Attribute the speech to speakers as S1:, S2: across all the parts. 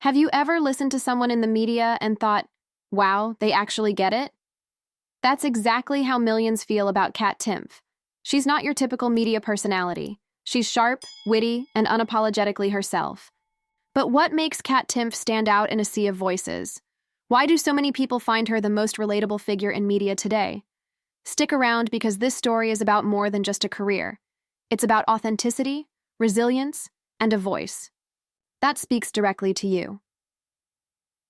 S1: Have you ever listened to someone in the media and thought, wow, they actually get it? That's exactly how millions feel about Kat Timpf. She's not your typical media personality. She's sharp, witty, and unapologetically herself. But what makes Kat Timpf stand out in a sea of voices? Why do so many people find her the most relatable figure in media today? Stick around because this story is about more than just a career. It's about authenticity, resilience, and a voice. That speaks directly to you.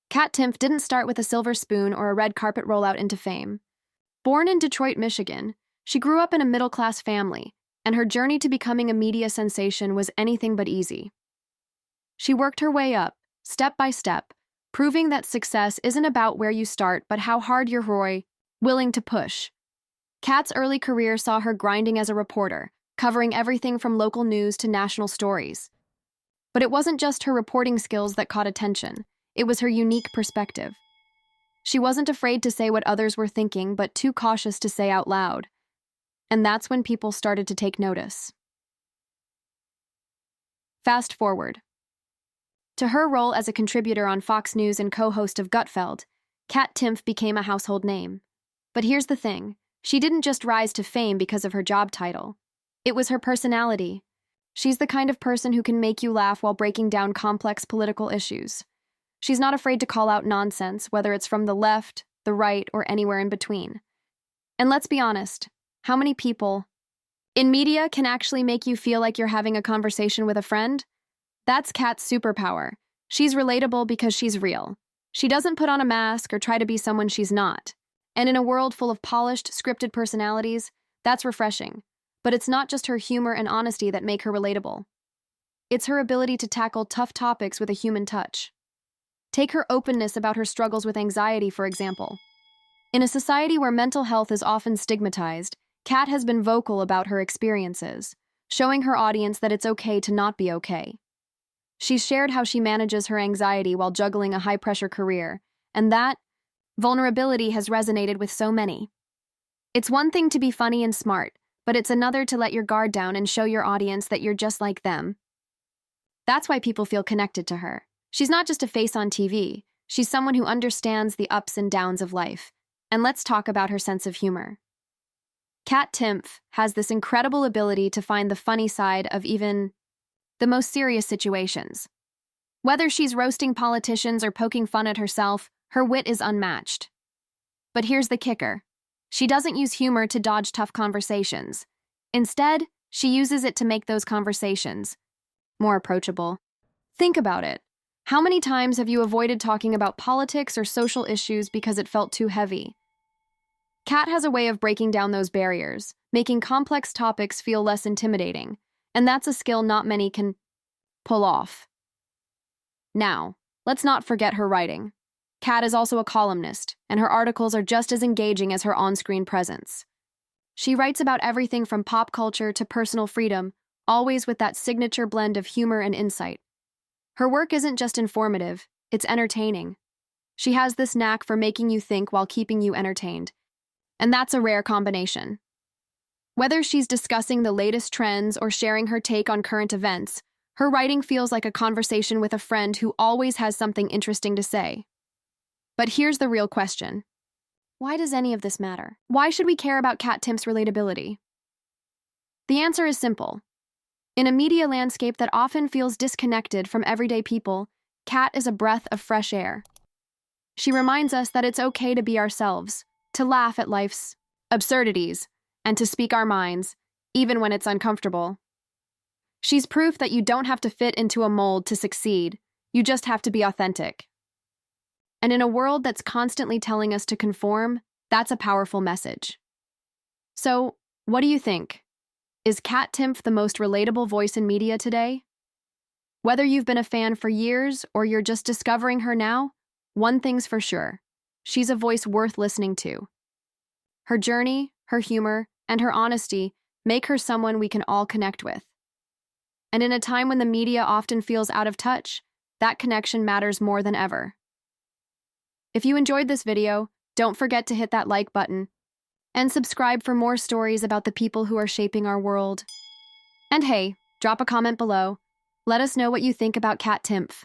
S1: Kat Timpf didn't start with a silver spoon or a red carpet rollout into fame. Born in Detroit, Michigan, she grew up in a middle-class family, and her journey to becoming a media sensation was anything but easy. She worked her way up, step by step, proving that success isn't about where you start but how hard you're willing to push. Kat's early career saw her grinding as a reporter, covering everything from local news to national stories. But it wasn't just her reporting skills that caught attention, it was her unique perspective. She wasn't afraid to say what others were thinking, but too cautious to say out loud. And that's when people started to take notice. Fast forward. To her role as a contributor on Fox News and co-host of Gutfeld, Kat Timpf became a household name. But here's the thing, she didn't just rise to fame because of her job title. It was her personality. She's the kind of person who can make you laugh while breaking down complex political issues. She's not afraid to call out nonsense, whether it's from the left, the right, or anywhere in between. And let's be honest, how many people in media can actually make you feel like you're having a conversation with a friend? That's Kat's superpower. She's relatable because she's real. She doesn't put on a mask or try to be someone she's not. And in a world full of polished, scripted personalities, that's refreshing. But it's not just her humor and honesty that make her relatable. It's her ability to tackle tough topics with a human touch. Take her openness about her struggles with anxiety, for example. In a society where mental health is often stigmatized, Kat has been vocal about her experiences, showing her audience that it's okay to not be okay. She's shared how she manages her anxiety while juggling a high-pressure career, and that vulnerability has resonated with so many. It's one thing to be funny and smart, but it's another to let your guard down and show your audience that you're just like them. That's why people feel connected to her. She's not just a face on TV, she's someone who understands the ups and downs of life. And let's talk about her sense of humor. Kat Timpf has this incredible ability to find the funny side of even the most serious situations. Whether she's roasting politicians or poking fun at herself, her wit is unmatched. But here's the kicker. She doesn't use humor to dodge tough conversations. Instead, she uses it to make those conversations more approachable. Think about it. How many times have you avoided talking about politics or social issues because it felt too heavy? Kat has a way of breaking down those barriers, making complex topics feel less intimidating, and that's a skill not many can pull off. Now, let's not forget her writing. Kat is also a columnist, and her articles are just as engaging as her on-screen presence. She writes about everything from pop culture to personal freedom, always with that signature blend of humor and insight. Her work isn't just informative, it's entertaining. She has this knack for making you think while keeping you entertained, and that's a rare combination. Whether she's discussing the latest trends or sharing her take on current events, her writing feels like a conversation with a friend who always has something interesting to say. But here's the real question. Why does any of this matter? Why should we care about Kat Timpf's relatability? The answer is simple. In a media landscape that often feels disconnected from everyday people, Kat is a breath of fresh air. She reminds us that it's okay to be ourselves, to laugh at life's absurdities, and to speak our minds, even when it's uncomfortable. She's proof that you don't have to fit into a mold to succeed, you just have to be authentic. And in a world that's constantly telling us to conform, that's a powerful message. So, what do you think? Is Kat Timpf the most relatable voice in media today? Whether you've been a fan for years or you're just discovering her now, one thing's for sure. She's a voice worth listening to. Her journey, her humor, and her honesty make her someone we can all connect with. And in a time when the media often feels out of touch, that connection matters more than ever. If you enjoyed this video, don't forget to hit that like button and subscribe for more stories about the people who are shaping our world. And hey, drop a comment below. Let us know what you think about Kat Timpf.